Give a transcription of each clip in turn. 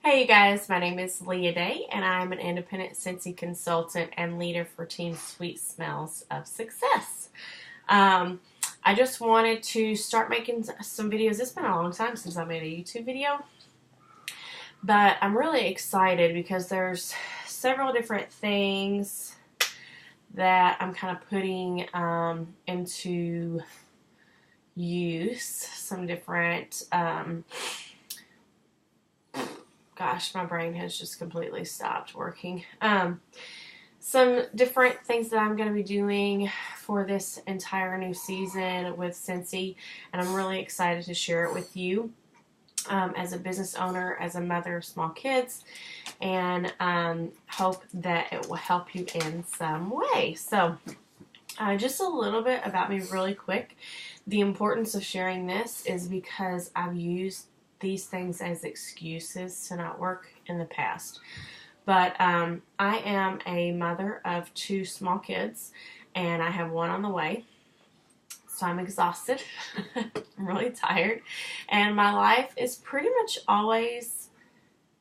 Hey you guys, my name is Leah Day and I'm an independent Scentsy consultant and leader for Team Sweet Smells of Success. Um, I just wanted to start making some videos. It's been a long time since I made a YouTube video, but I'm really excited because there's several different things that I'm kind of putting into use. Some different gosh, my brain has just completely stopped working. Some different things that I'm going to be doing for this entire new season with Scentsy, and I'm really excited to share it with you as a business owner, as a mother of small kids, and hope that it will help you in some way. So, just a little bit about me really quick. The importance of sharing this is because I've used these things as excuses to not work in the past. But I am a mother of 2 small kids, and I have one on the way. So I'm exhausted. I'm really tired. And my life is pretty much always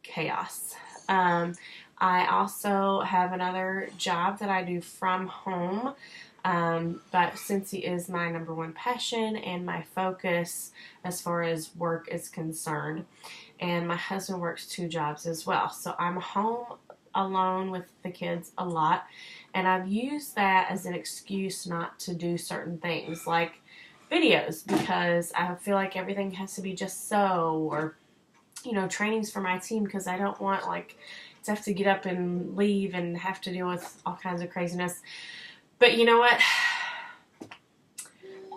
chaos. I also have another job that I do from home. But Scentsy is my number one passion and my focus as far as work is concerned. And my husband works 2 jobs as well. So I'm home alone with the kids a lot. And I've used that as an excuse not to do certain things like videos, because I feel like everything has to be just so, or, trainings for my team, because I don't want to have to get up and leave and have to deal with all kinds of craziness. But you know what?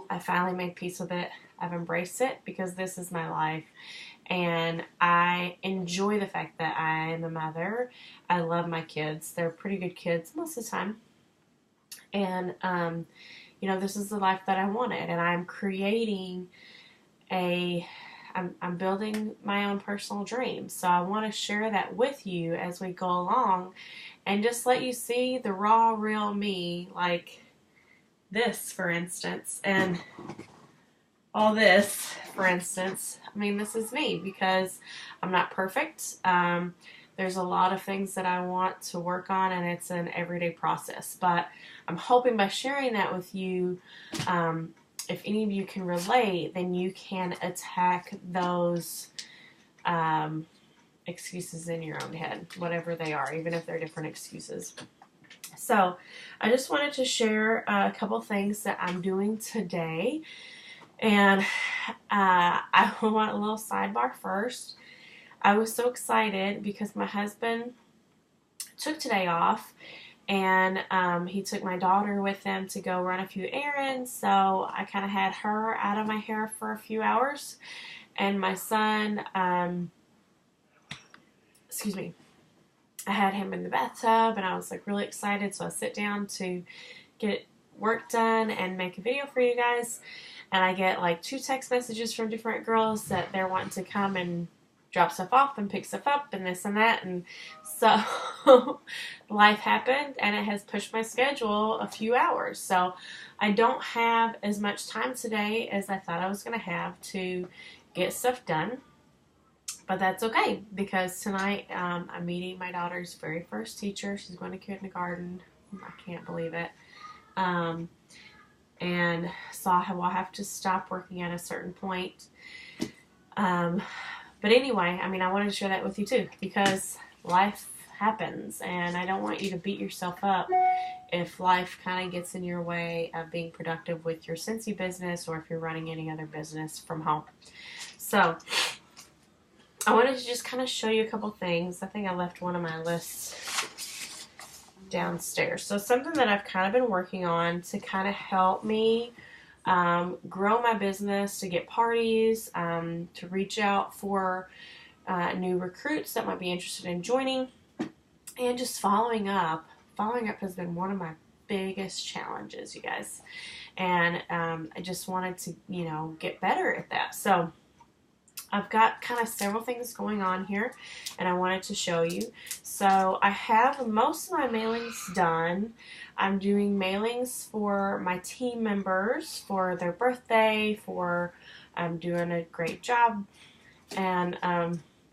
I finally made peace with it. I've embraced it because this is my life. And I enjoy the fact that I am a mother. I love my kids. They're pretty good kids most of the time. And, this is the life that I wanted. And I'm creating I'm building my own personal dream. So I want to share that with you as we go along and just let you see the raw, real me, like this, for instance, and all this, for instance. I mean, this is me because I'm not perfect. There's a lot of things that I want to work on, and it's an everyday process. But I'm hoping by sharing that with you, if any of you can relate, then you can attack those excuses in your own head, whatever they are, even if they're different excuses. So I just wanted to share a couple things that I'm doing today. And I want a little sidebar first. I was so excited because my husband took today off, and he took my daughter with him to go run a few errands. So I kind of had her out of my hair for a few hours, and my son, I had him in the bathtub, and I was really excited. So I sit down to get work done and make a video for you guys, and I get 2 text messages from different girls that they're wanting to come and drop stuff off and pick stuff up and this and that. And so life happened, and it has pushed my schedule a few hours. So I don't have as much time today as I thought I was going to have to get stuff done. But that's okay, because tonight I'm meeting my daughter's very first teacher. She's going to kindergarten. I can't believe it. And so I will have to stop working at a certain point. But anyway, I wanted to share that with you too, because life happens, and I don't want you to beat yourself up if life kind of gets in your way of being productive with your Scentsy business, or if you're running any other business from home. So I wanted to just kind of show you a couple things. I think I left one of my lists downstairs. So something that I've kind of been working on to kind of help me grow my business, to get parties, to reach out for new recruits that might be interested in joining, and just following up. Following up has been one of my biggest challenges, you guys. And I just wanted to, get better at that. So I've got kind of several things going on here, and I wanted to show you. So I have most of my mailings done. I'm doing mailings for my team members for their birthday, I'm doing a great job, and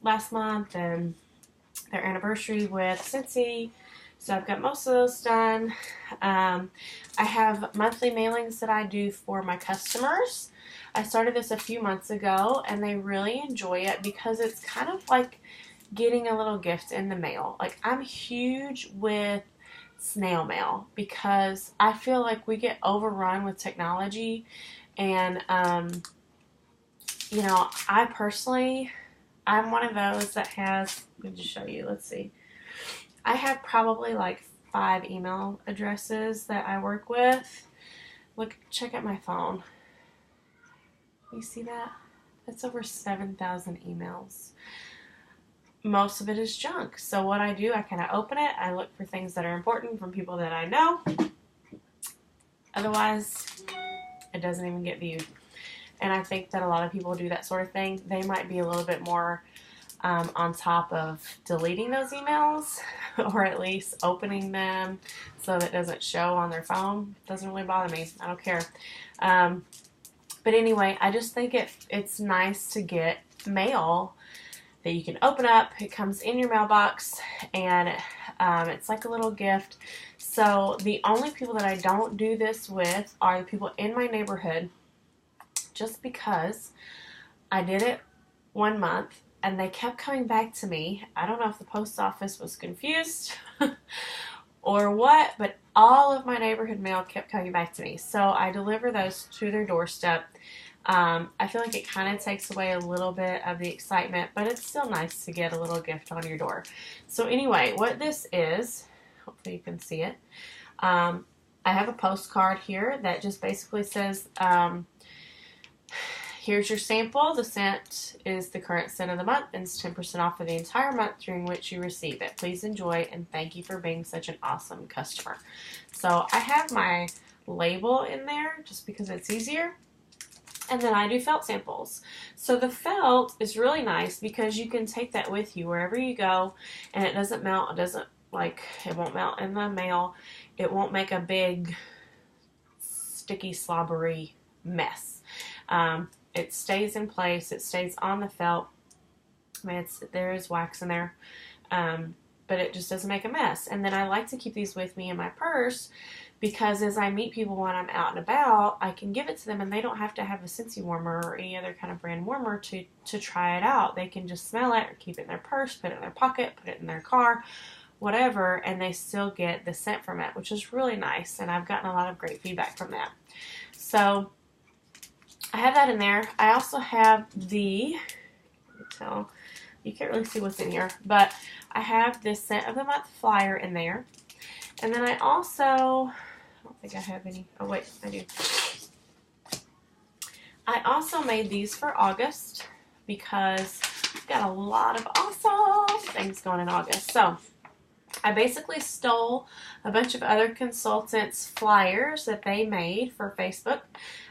last month, and their anniversary with Scentsy. So I've got most of those done. I have monthly mailings that I do for my customers. I started this a few months ago, and they really enjoy it because it's kind of like getting a little gift in the mail. Like, I'm huge with snail mail because I feel like we get overrun with technology, and you know, I personally, I'm one of those that has, let me just show you, let's see, I have probably like 5 email addresses that I work with. Look, check out my phone. You see that? That's over 7,000 emails. Most of it is junk. So what I do, I kind of open it. I look for things that are important from people that I know. Otherwise, it doesn't even get viewed. And I think that a lot of people do that sort of thing. They might be a little bit more on top of deleting those emails, or at least opening them so that it doesn't show on their phone. It doesn't really bother me. I don't care. But anyway, I just think it's nice to get mail that you can open up. It comes in your mailbox, and it's like a little gift. So the only people that I don't do this with are the people in my neighborhood, just because I did it 1 month and they kept coming back to me. I don't know if the post office was confused or what, but all of my neighborhood mail kept coming back to me. So I deliver those to their doorstep. I feel like it kind of takes away a little bit of the excitement, but it's still nice to get a little gift on your door. So anyway, what this is, hopefully you can see it. I have a postcard here that just basically says, here's your sample. The scent is the current scent of the month, and it's 10% off for the entire month during which you receive it. Please enjoy, and thank you for being such an awesome customer. So I have my label in there just because it's easier. And then I do felt samples. So the felt is really nice because you can take that with you wherever you go, and it doesn't melt. It doesn't, like, it won't melt in the mail. It won't make a big sticky slobbery mess. It stays in place. It stays on the felt. I mean, there is wax in there, but it just doesn't make a mess. And then I like to keep these with me in my purse because as I meet people when I'm out and about, I can give it to them, and they don't have to have a Scentsy warmer or any other kind of brand warmer to try it out. They can just smell it or keep it in their purse, put it in their pocket, put it in their car, whatever, and they still get the scent from it, which is really nice, and I've gotten a lot of great feedback from that. So I have that in there. I also have the, you can't really see what's in here, but I have this scent of the month flyer in there. And then I also, I don't think I have any, oh wait, I do. I also made these for August because I've got a lot of awesome things going in August. So I basically stole a bunch of other consultants' flyers that they made for Facebook,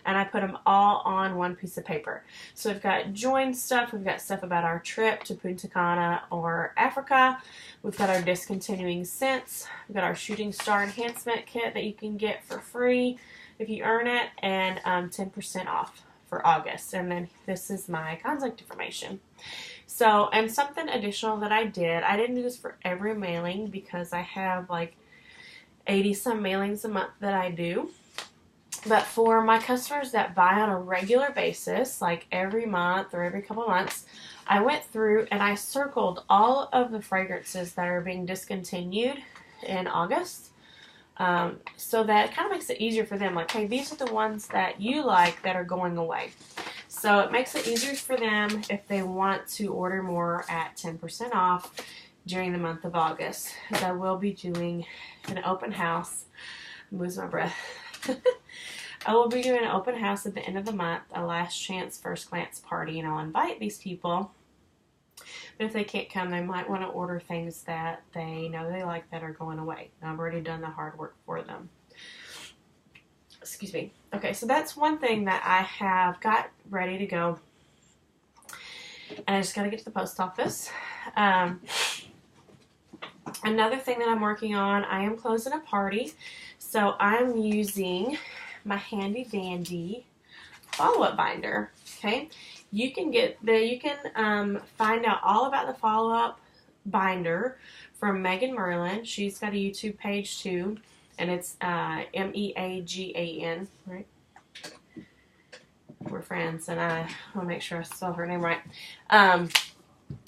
and I put them all on one piece of paper. So we've got join stuff, we've got stuff about our trip to Punta Cana or Africa, we've got our discontinuing scents, we've got our shooting star enhancement kit that you can get for free if you earn it, and 10% off for August. And then this is my contact information. So, and something additional that I didn't do this for every mailing because I have like 80 some mailings a month that I do. But for my customers that buy on a regular basis, like every month or every couple months, I went through and I circled all of the fragrances that are being discontinued in August. So that kind of makes it easier for them. Like, hey, these are the ones that you like that are going away. So it makes it easier for them if they want to order more at 10% off during the month of August. Because I will be doing an open house. I'm losing my breath. I will be doing an open house at the end of the month, a last chance first glance party, and I'll invite these people. But if they can't come, they might want to order things that they know they like that are going away. I've already done the hard work for them. Excuse me. Okay, so that's one thing that I have got ready to go. And I just got to get to the post office. Another thing that I'm working on, I am closing a party. So I'm using my handy dandy follow-up binder. Okay. You can find out all about the follow-up binder from Megan Merlin. She's got a YouTube page too, and it's Meagan, right? We're friends, and I want to make sure I spell her name right.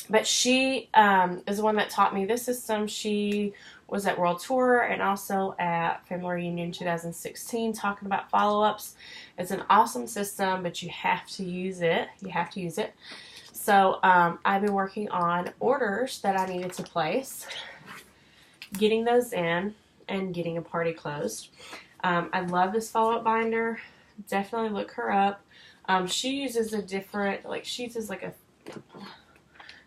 But she is the one that taught me this system. She was at World Tour and also at Family Reunion 2016 talking about follow-ups. It's an awesome system, but you have to use it. You have to use it. So I've been working on orders that I needed to place, getting those in, and getting a party closed. I love this follow-up binder. Definitely look her up. She uses a different, she uses like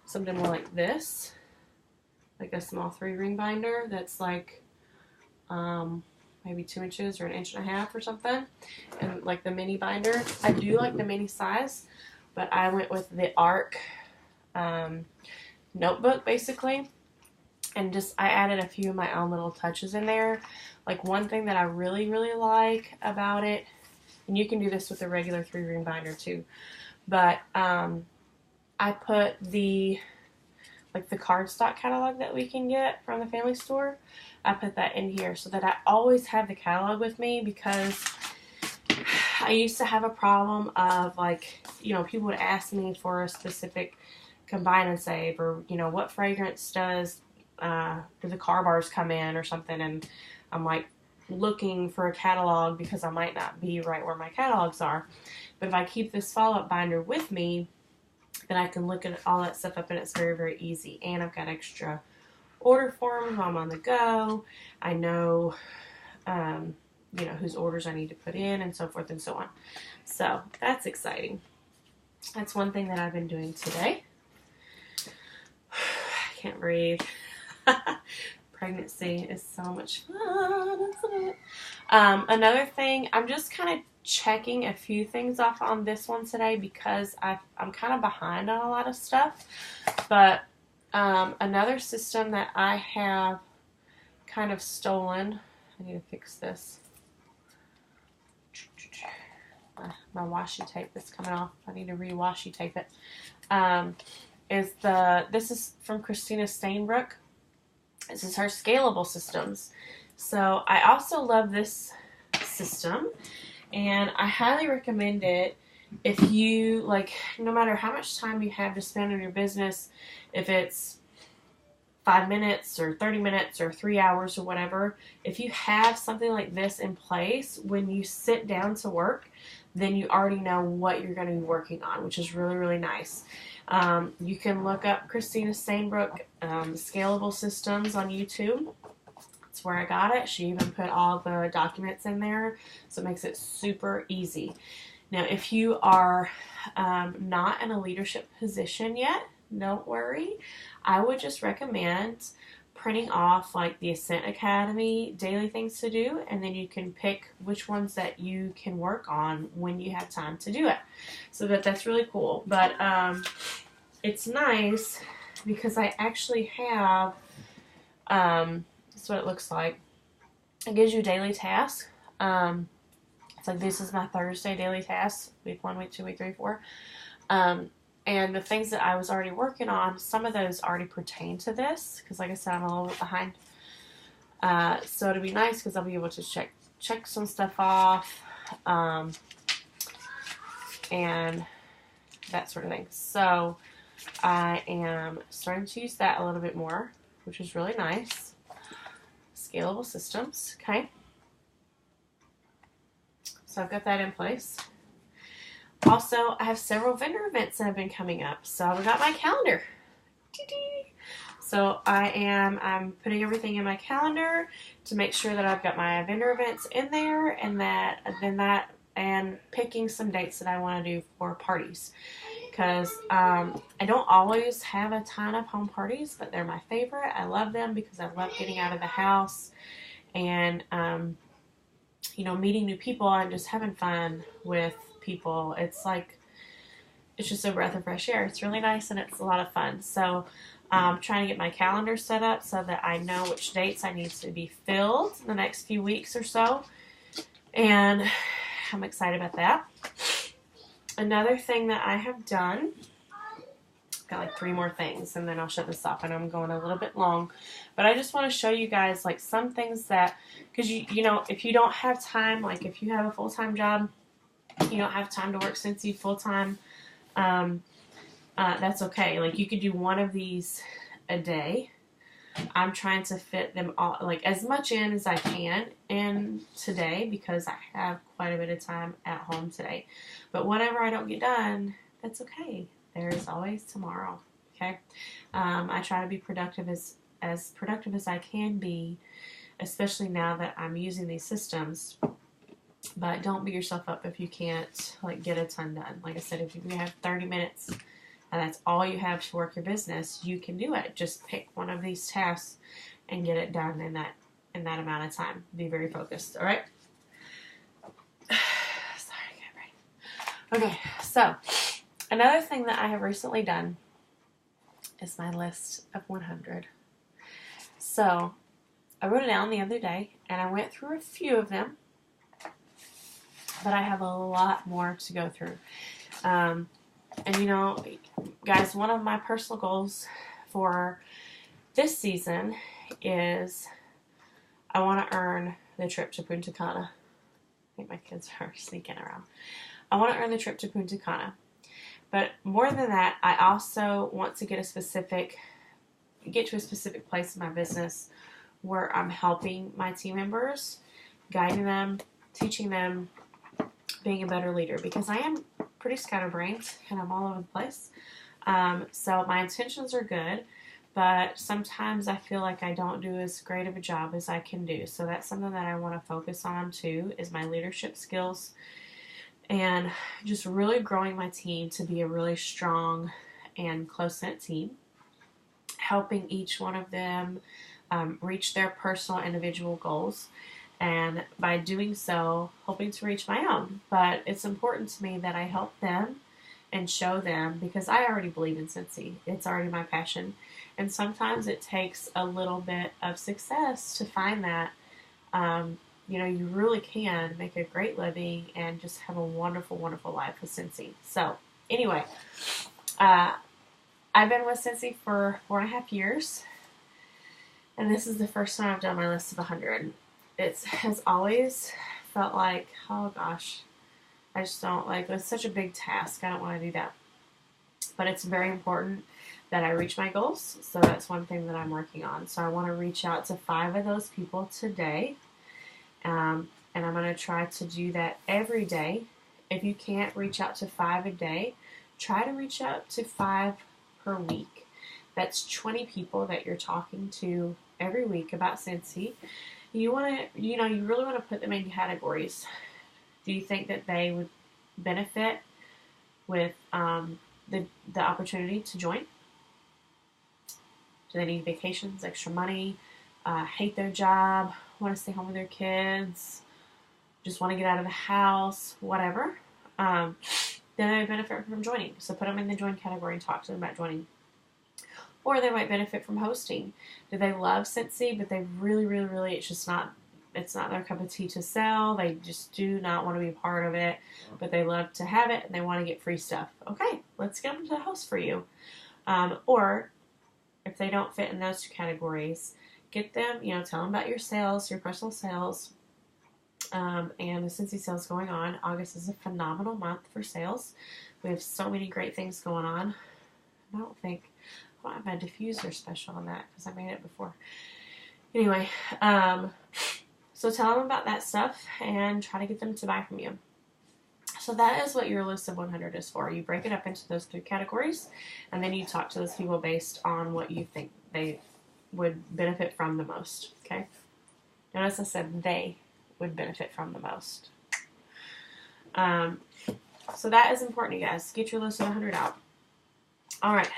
something more like this, like a small 3-ring binder that's like maybe 2 inches or 1.5 inches or something, and like the mini binder. I do like the mini size, but I went with the ARC notebook basically, and I added a few of my own little touches in there. Like one thing that I really like about it, and you can do this with a regular 3-ring binder too, but I put the cardstock catalog that we can get from the family store. I put that in here so that I always have the catalog with me, because I used to have a problem of people would ask me for a specific combine and save, or what fragrance do the car bars come in or something, and I'm like looking for a catalog because I might not be right where my catalogs are. But if I keep this follow-up binder with me, then I can look at all that stuff up, and it's very easy. And I've got extra order forms while I'm on the go. I know, whose orders I need to put in, and so forth and so on. So that's exciting. That's one thing that I've been doing today. I can't breathe. Pregnancy is so much fun, isn't it? Another thing, I'm just kind of checking a few things off on this one today, because I'm kind of behind on a lot of stuff. But another system that I have kind of stolen, I need to fix this. My washi tape is coming off. I need to re-washi tape it. This is from Christina Steinbrook. This is her scalable systems. So I also love this system, and I highly recommend it if you, no matter how much time you have to spend on your business, if it's 5 minutes or 30 minutes or 3 hours or whatever, if you have something like this in place, when you sit down to work, then you already know what you're going to be working on, which is really nice. You can look up Christina Steinbrook scalable systems on YouTube. That's where I got it. She even put all the documents in there, so it makes it super easy. Now, if you are not in a leadership position yet, don't worry. I would just recommend printing off the Ascent Academy daily things to do, and then you can pick which ones that you can work on when you have time to do it. So that's really cool. But it's nice because I actually have, that's what it looks like. It gives you daily tasks. It's like, this is my Thursday daily tasks, week 1, week 2, week 3, 4. And the things that I was already working on, some of those already pertain to this, because like I said, I'm a little bit behind. So it'll be nice because I'll be able to check some stuff off, and that sort of thing. So I am starting to use that a little bit more, which is really nice. Scalable systems, okay. So I've got that in place. Also, I have several vendor events that have been coming up, so I've got my calendar. So I'm putting everything in my calendar to make sure that I've got my vendor events in there, and picking some dates that I want to do for parties, because I don't always have a ton of home parties, but they're my favorite. I love them because I love getting out of the house and meeting new people and just having fun with people. It's just a breath of fresh air. It's really nice and it's a lot of fun. So I'm trying to get my calendar set up so that I know which dates I need to be filled in the next few weeks or so, and I'm excited about that. Another thing that I have done got like 3 more things, and then I'll shut this off. And I'm going a little bit long, but I just want to show you guys like some things that, because you know, if you don't have time, like if you have a full-time job, you don't have time to work Scentsy full-time, that's okay. Like you could do one of these a day. I'm trying to fit them all, like as much in as I can in today, because I have quite a bit of time at home today. But whatever I don't get done, that's okay. There is always tomorrow. Okay. I try to be productive as productive as I can be, especially now that I'm using these systems. But don't beat yourself up if you can't like get a ton done. Like I said, if you have 30 minutes and that's all you have to work your business, you can do it. Just pick one of these tasks and get it done in that amount of time. Be very focused. All right. Sorry, get ready. Okay, so another thing that I have recently done is my list of 100. So I wrote it down the other day, and I went through a few of them, but I have a lot more to go through. And you know, guys, one of my personal goals for this season is I want to earn the trip to Punta Cana. I think my kids are sneaking around. I want to earn the trip to Punta Cana. But more than that, I also want to get to a specific place in my business where I'm helping my team members, guiding them, teaching them, being a better leader, because I am pretty scatterbrained and I'm all over the place. So my intentions are good, but sometimes I feel like I don't do as great of a job as I can do. So that's something that I want to focus on too, is my leadership skills and just really growing my team to be a really strong and close-knit team, helping each one of them reach their personal individual goals. And by doing so, hoping to reach my own. But it's important to me that I help them and show them, because I already believe in Scentsy. It's already my passion. And sometimes it takes a little bit of success to find that, you know, you really can make a great living and just have a wonderful, wonderful life with Scentsy. So anyway, I've been with Scentsy for 4.5 years. And this is the first time I've done my list of 100. It has always felt like, oh gosh, I just don't like, it's such a big task. I don't want to do that. But it's very important that I reach my goals. So that's one thing that I'm working on. So I want to reach out to 5 of those people today. And I'm going to try to do that every day. If you can't reach out to 5 a day, try to reach out to 5 per week. That's 20 people that you're talking to every week about Scentsy. You want to, you know, you really want to put them in categories. Do you think that they would benefit with the opportunity to join? Do they need vacations, extra money, hate their job, want to stay home with their kids, just want to get out of the house, whatever? Then they benefit from joining. So put them in the join category and talk to them about joining. Or they might benefit from hosting. Do they love Scentsy, but they really, really, really, it's not their cup of tea to sell. They just do not want to be a part of it, but they love to have it and they want to get free stuff. Okay, let's get them to host for you. Or if they don't fit in those 2 categories, get them, you know, tell them about your sales, your personal sales, and the Scentsy sales going on. August is a phenomenal month for sales. We have so many great things going on. I don't have a diffuser special on that because I made it before. Anyway, so tell them about that stuff and try to get them to buy from you. So that is what your list of 100 is for. You break it up into those 3 categories, and then you talk to those people based on what you think they would benefit from the most. Okay? Notice I said they would benefit from the most. So that is important, you guys. Get your list of 100 out. All right,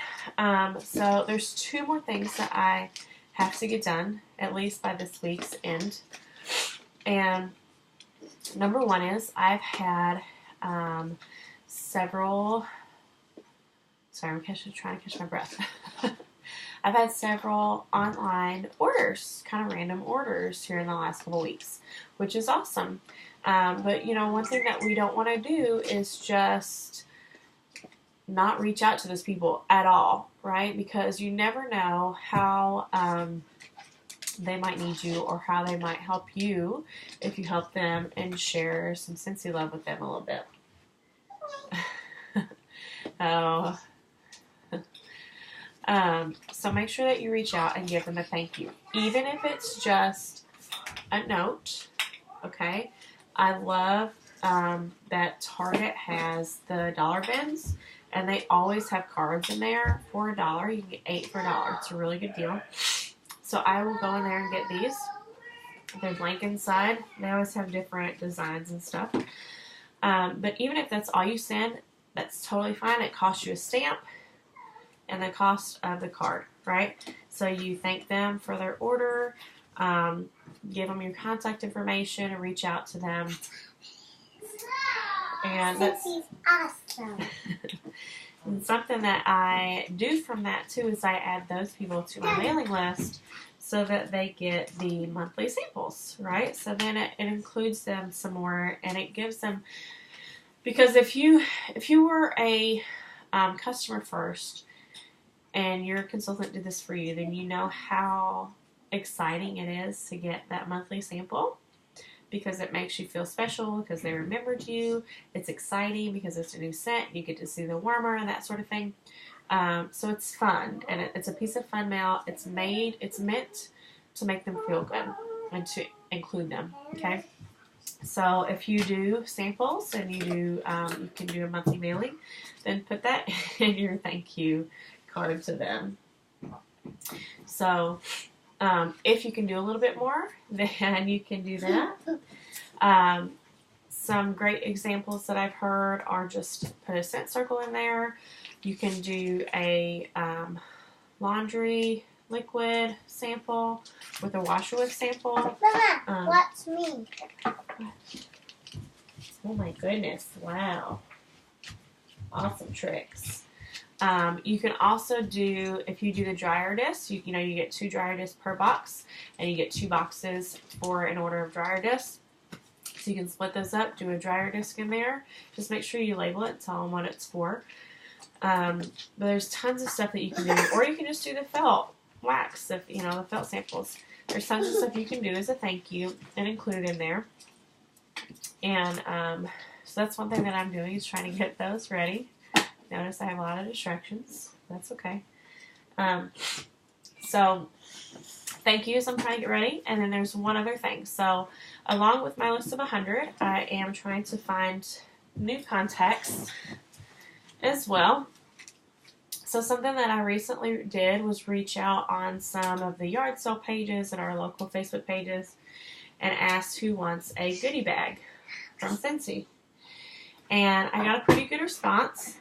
so there's 2 more things that I have to get done, at least by this week's end. And number 1 is I've had several, sorry, I'm trying to catch my breath. I've had several online orders, kind of random orders here in the last couple weeks, which is awesome. But, you know, one thing that we don't want to do is just not reach out to those people at all, right? Because you never know how they might need you or how they might help you if you help them and share some Scentsy love with them a little bit. Oh. So make sure that you reach out and give them a thank you, even if it's just a note. Okay, I love that Target has the dollar bins, and they always have cards in there for $1. You can get 8 for $1. It's a really good deal. So I will go in there and get these. They're blank inside. They always have different designs and stuff. But even if that's all you send, that's totally fine. It costs you a stamp and the cost of the card, right? So you thank them for their order, give them your contact information, and reach out to them. And that's awesome. And something that I do from that too is I add those people to my mailing list so that they get the monthly samples, right? So then it includes them some more, and it gives them, because if you were a customer first and your consultant did this for you, then you know how exciting it is to get that monthly sample, because it makes you feel special because they remembered you. It's exciting because it's a new scent. You get to see the warmer and that sort of thing. So it's fun, and it's a piece of fun mail. It's meant to make them feel good and to include them, okay? So if you do samples and you can do a monthly mailing, then put that in your thank you card to them. So if you can do a little bit more, then you can do that. Some great examples that I've heard are just put a scent circle in there. You can do a laundry liquid sample with a washer with sample. Mama, watch me. Oh my goodness, wow. Awesome tricks. You can also do, if you do the dryer discs, you get 2 dryer discs per box, and you get 2 boxes for an order of dryer discs. So you can split those up, do a dryer disc in there. Just make sure you label it, tell them what it's for. But there's tons of stuff that you can do, or you can just do the felt wax, the felt samples. There's tons of stuff you can do as a thank you and include in there. And so that's one thing that I'm doing, is trying to get those ready. Notice I have a lot of distractions. That's okay. So thank yous, I'm trying to get ready. And then there's one other thing. So along with my list of 100, I am trying to find new contacts as well. So something that I recently did was reach out on some of the yard sale pages and our local Facebook pages and asked who wants a goodie bag from Scentsy. And I got a pretty good response.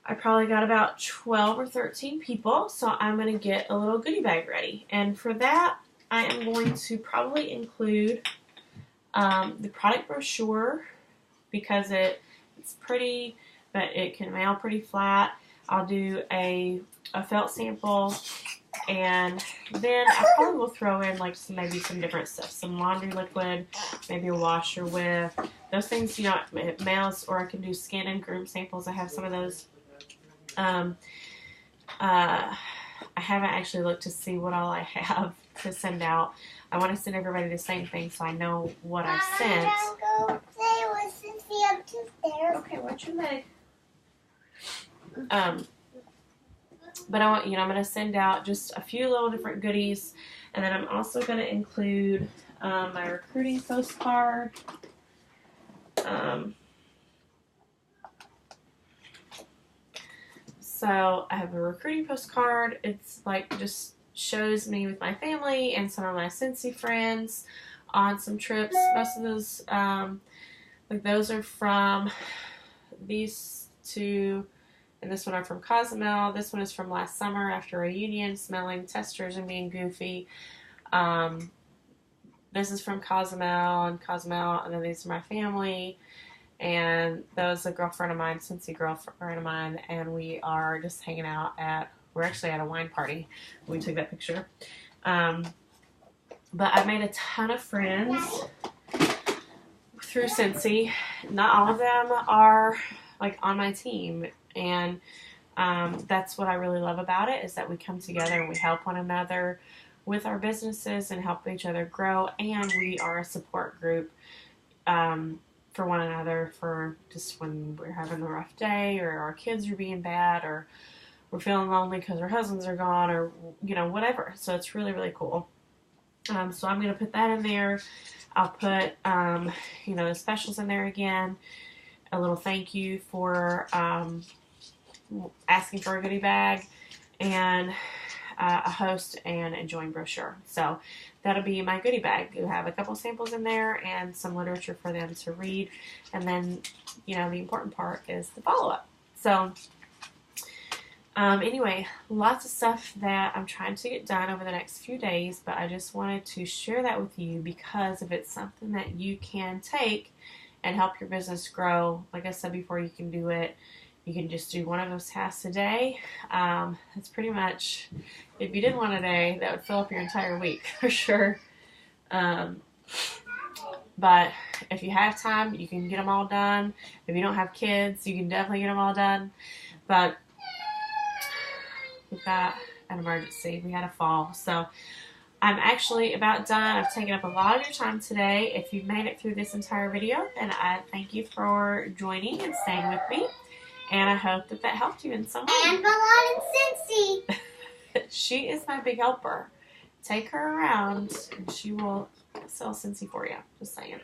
I probably got about 12 or 13 people, so I'm going to get a little goodie bag ready. And for that, I am going to probably include the product brochure, because it's pretty, but it can mail pretty flat. I'll do a felt sample, and then I probably will throw in maybe some different stuff, some laundry liquid, maybe a washer with those things. It mails, or I can do skin and groom samples. I have some of those. I haven't actually looked to see what all I have to send out. I want to send everybody the same thing so I know what I've sent. Go play with Cynthia upstairs. Okay, what's your leg? But I'm going to send out just a few little different goodies, and then I'm also going to include my recruiting postcard. So I have a recruiting postcard. It's just shows me with my family and some of my Scentsy friends on some trips. Most of those, those are from these two, and this one are from Cozumel. This one is from last summer after a reunion, smelling testers and being goofy. This is from Cozumel, and then these are my family. And that was a girlfriend of mine, Scentsy girlfriend of mine, and we are just hanging out we're actually at a wine party. We took that picture. But I made a ton of friends through Scentsy. Not all of them are on my team, And that's what I really love about it, is that we come together and we help one another with our businesses and help each other grow. And we are a support group for one another, for just when we're having a rough day, or our kids are being bad, or we're feeling lonely because our husbands are gone, or whatever. So it's really, really cool. So I'm going to put that in there. I'll put the specials in there again, a little thank you for asking for a goodie bag, and a host and a join brochure. So that'll be my goodie bag. You have a couple samples in there and some literature for them to read. And then, the important part is the follow-up. So anyway, lots of stuff that I'm trying to get done over the next few days, but I just wanted to share that with you, because if it's something that you can take and help your business grow, like I said before, you can do it. You can just do one of those tasks a day. That's pretty much, if you did one a day, that would fill up your entire week for sure. But if you have time, you can get them all done. If you don't have kids, you can definitely get them all done. But we've got an emergency. We had a fall. So I'm actually about done. I've taken up a lot of your time today. If you've made it through this entire video, then I thank you for joining and staying with me. And I hope that helped you in some way. And Milan and Scentsy. She is my big helper. Take her around and she will sell Scentsy for you. Just saying.